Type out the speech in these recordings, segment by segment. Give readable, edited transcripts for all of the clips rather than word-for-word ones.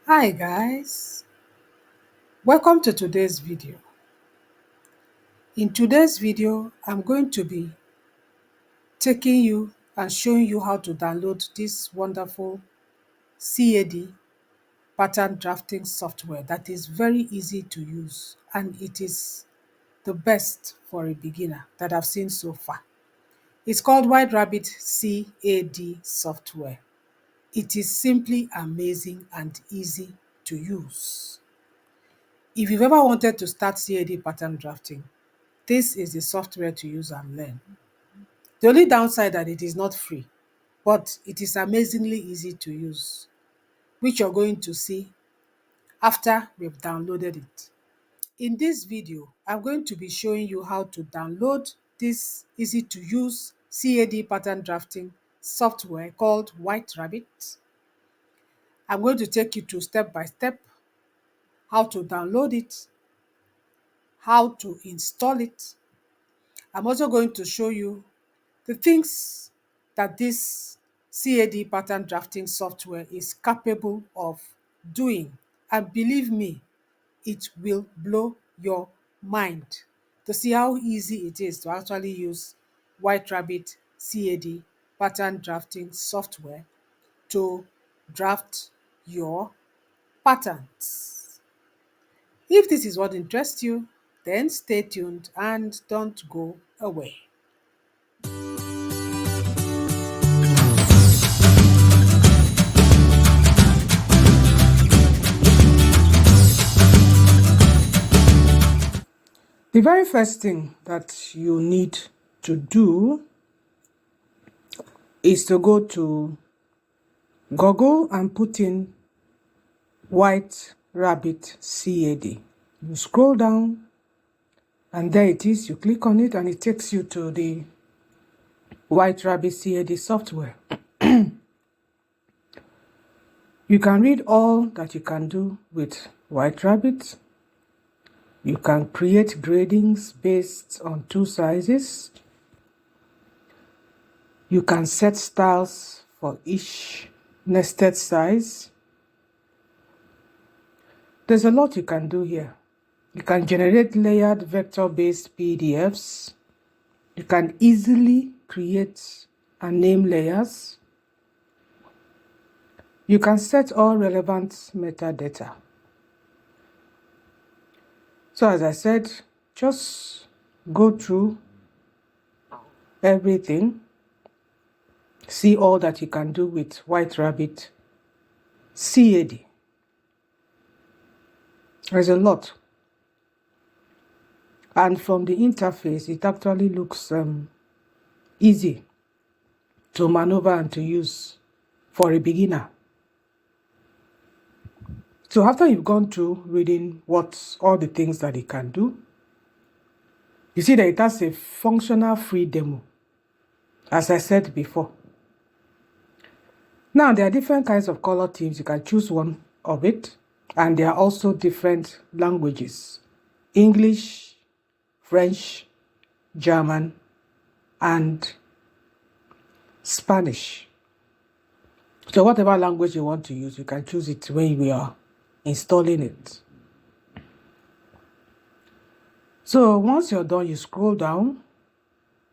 Hi guys, welcome to today's video. In today's video, I'm going to be taking you and showing you how to download this wonderful CAD pattern drafting software that is very easy to use and it is the best for a beginner that I've seen so far. It's called White Rabbit CAD software. It is simply amazing and easy to use. If you've ever wanted to start CAD pattern drafting, this is the software to use and learn. The only downside that it is not free, but it is amazingly easy to use, which you're going to see after we've downloaded it. In this video, I'm going to be showing you how to download this easy to use CAD pattern drafting software called White Rabbit. I'm going to take you through step by step how to download it, how to install it. I'm also going to show you the things that this CAD pattern drafting software is capable of doing. And believe me, it will blow your mind to see how easy it is to actually use White Rabbit CAD pattern drafting software to draft your patterns. If this is what interests you, then stay tuned and don't go away. The very first thing that you need to do is to go to Google and put in White Rabbit CAD. You scroll down and there it is. You click on it and it takes you to the White Rabbit CAD software. You can read all that you can do with White Rabbit. You can create gradings based on two sizes. You can set styles for each nested size. There's a lot you can do here. You can generate layered vector-based PDFs. You can easily create and name layers. You can set all relevant metadata. So as I said, just go through everything. See all that you can do with White Rabbit CAD. There's a lot. And from the interface, it actually looks easy to maneuver and to use for a beginner. So after you've gone through reading all the things that it can do, you see that it has a functional free demo, as I said before. Now, there are different kinds of color themes. You can choose one of it, and there are also different languages: English, French, German, and Spanish. So whatever language you want to use, you can choose it when you are installing it. So once you're done, you scroll down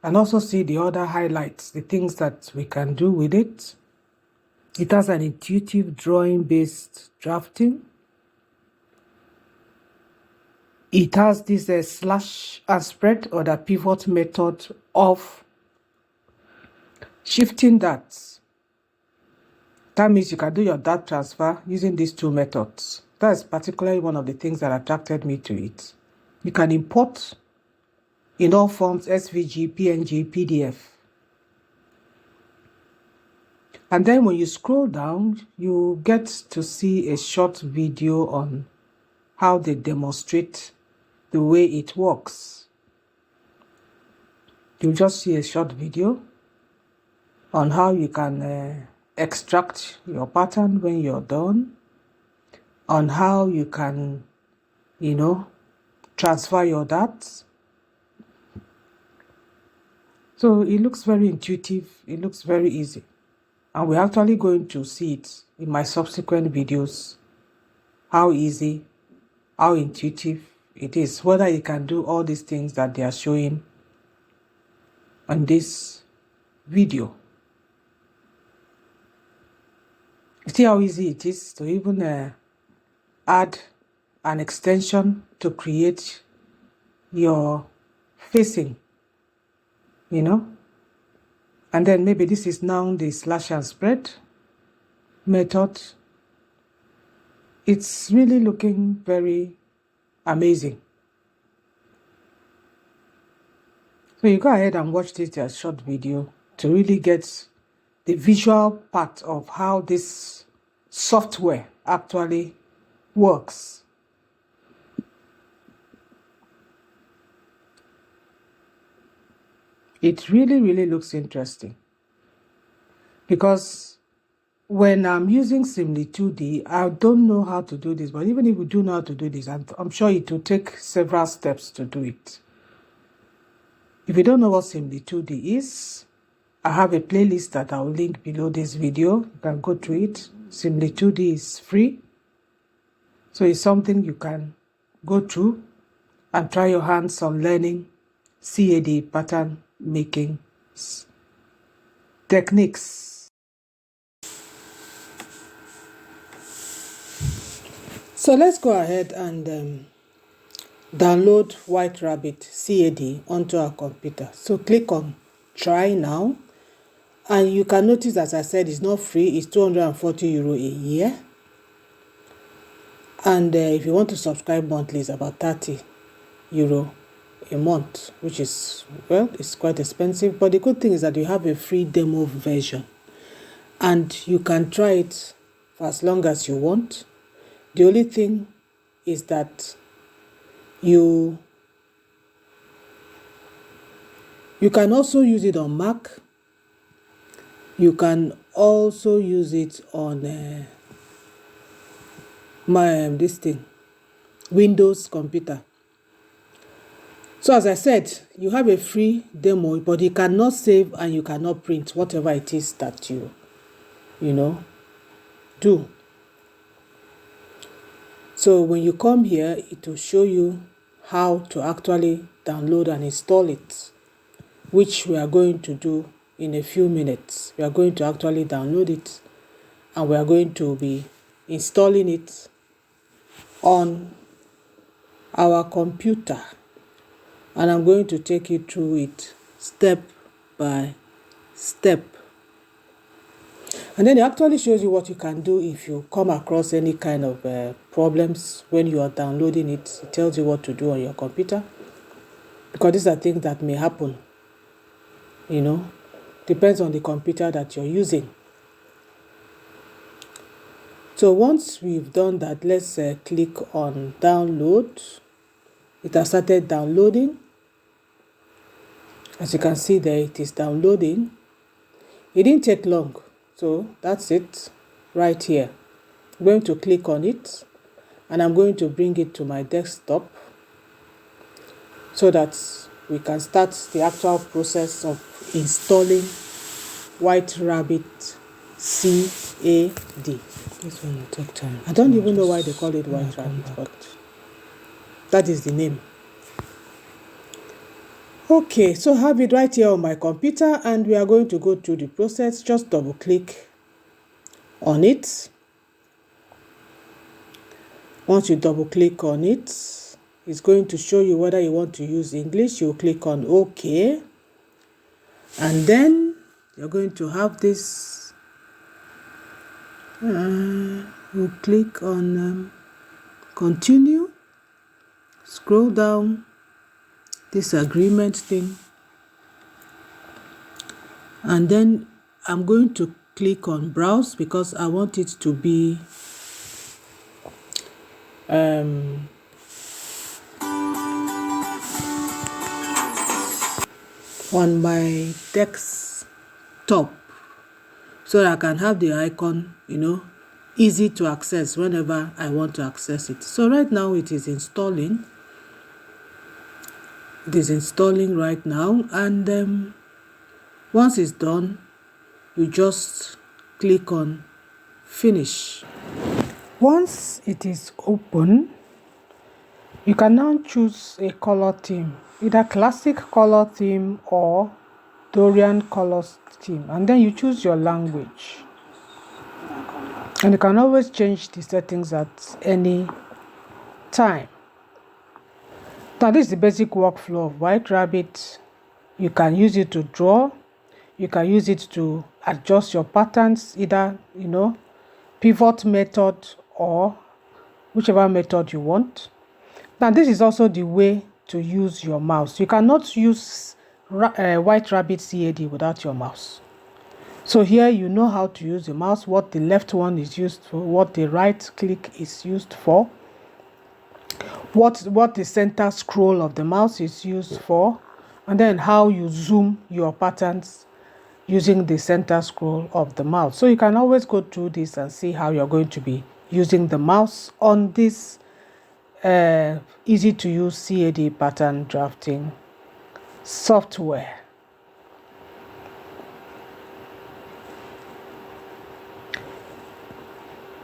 and also see the other highlights, the things that we can do with it. It has an intuitive drawing-based drafting. It has this slash and spread or the pivot method of shifting darts. That means you can do your dart transfer using these two methods. That's particularly one of the things that attracted me to it. You can import in all forms: SVG, PNG, PDF. And then when you scroll down, you get to see a short video on how they demonstrate the way it works. You'll just see a short video on how you can extract your pattern when you're done, on how you can, transfer your darts. So it looks very intuitive, it looks very easy. And we're actually going to see it in my subsequent videos how easy, how intuitive it is, whether you can do all these things that they are showing on this video. See how easy it is to even add an extension to create your facing, you know. And then maybe this is now the slash and spread method. It's really looking very amazing. So you go ahead and watch this short video to really get the visual part of how this software actually works. It really looks interesting, because when I'm using Simly 2D, I don't know how to do this, but even if we do know how to do this, I'm sure it will take several steps to do it. If you don't know what Simly 2D is, I have a playlist that I'll link below this video. You can go to it. Simly 2D is free, so it's something you can go through and try your hands on learning CAD pattern making techniques. So let's go ahead and download White Rabbit CAD onto our computer. So click on try now, and you can notice, as I said, it's not free. It's €240 a year, and if you want to subscribe monthly, it's about €30 a month, which is, well, it's quite expensive. But the good thing is that you have a free demo version, and you can try it for as long as you want. The only thing is that you can also use it on Mac. You can also use it on Windows computer. So as I said, you have a free demo, but you cannot save and you cannot print whatever it is that you do. So when you come here, it will show you how to actually download and install it, which we are going to do in a few minutes. We are going to actually download it, and we are going to be installing it on our computer, and I'm going to take you through it step by step. And then it actually shows you what you can do if you come across any kind of problems when you are downloading it. It tells you what to do on your computer, because these are things that may happen, depends on the computer that you're using. So once we've done that, let's click on download. It has started downloading. As you can see there, it is downloading. It didn't take long, so that's it right here. I'm going to click on it, and I'm going to bring it to my desktop so that we can start the actual process of installing White Rabbit CAD. This one will take time. I don't even know why they call it White Rabbit, but that is the name. Okay, so I have it right here on my computer, and we are going to go through the process. Just double click on it. Once you double click on it, it's going to show you whether you want to use English. You click on OK, and then you're going to have this. We'll click on continue. Scroll down this agreement thing, and then I'm going to click on browse because I want it to be on my desktop, so that I can have the icon, easy to access whenever I want to access it. So right now it is installing. It is installing right now, and once it's done, you just click on finish. Once it is open, you can now choose a color theme, either classic color theme or Dorian colors theme, and then you choose your language. And you can always change the settings at any time. Now, this is the basic workflow of White Rabbit. You can use it to draw. You can use it to adjust your patterns, either, pivot method or whichever method you want. Now, this is also the way to use your mouse. You cannot use White Rabbit CAD without your mouse. So here you know how to use the mouse, what the left one is used for, what the right click is used for, what the center scroll of the mouse is used for, and then how you zoom your patterns using the center scroll of the mouse. So you can always go through this and see how you're going to be using the mouse on this easy to use CAD pattern drafting software.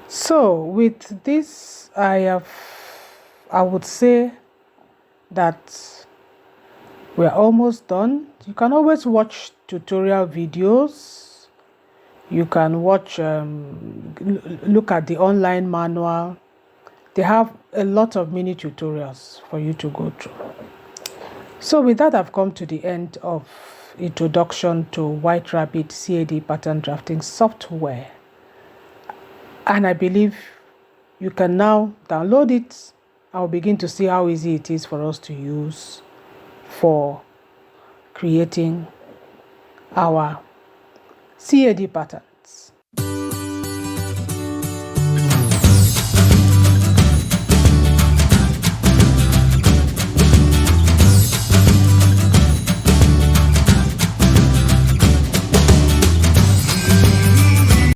So with this, I would say that we're almost done. You can always watch tutorial videos. You can watch, look at the online manual. They have a lot of mini tutorials for you to go through. So with that, I've come to the end of introduction to White Rabbit CAD pattern drafting software. And I believe you can now download it. I'll begin to see how easy it is for us to use for creating our CAD pattern.